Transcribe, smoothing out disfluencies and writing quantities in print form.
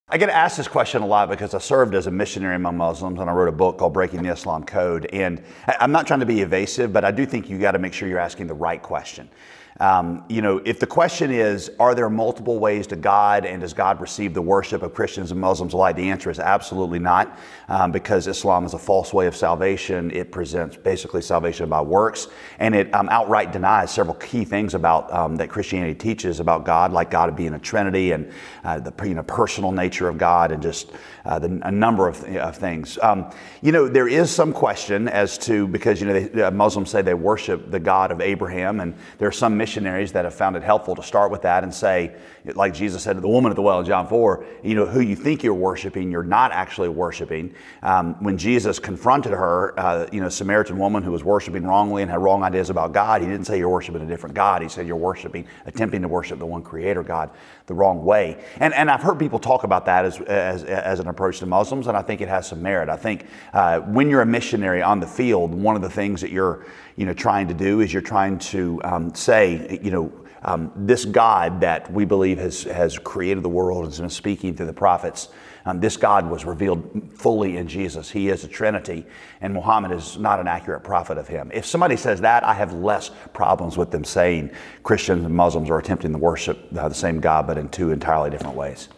I get asked this question a lot because I served as a missionary among Muslims and I wrote a book called Breaking the Islam Code. And I'm not trying to be evasive, but I do think you got to make sure you're asking the right question. If the question is, are there multiple ways to God and does God receive the worship of Christians and Muslims alike? The answer is absolutely not, because Islam is a false way of salvation. It presents basically salvation by works, and it outright denies several key things about that Christianity teaches about God, like God being a Trinity and the personal nature of God, and just a number of things. There is some question as to, because Muslims say they worship the God of Abraham, and there are some missionaries that have found it helpful to start with that and say, like Jesus said to the woman at the well in John 4, who you think you're worshiping, you're not actually worshiping. When Jesus confronted her, Samaritan woman who was worshiping wrongly and had wrong ideas about God, he didn't say you're worshiping a different God. He said you're attempting to worship the one creator God the wrong way. And I've heard people talk about that as an approach to Muslims, and I think it has some merit. I think when you're a missionary on the field, one of the things that you're trying to do is you're trying to say, this God that we believe has created the world and has been speaking through the prophets, this God was revealed fully in Jesus. He is a Trinity, and Muhammad is not an accurate prophet of him. If somebody says that, I have less problems with them saying Christians and Muslims are attempting to worship the same God, but in two entirely different ways.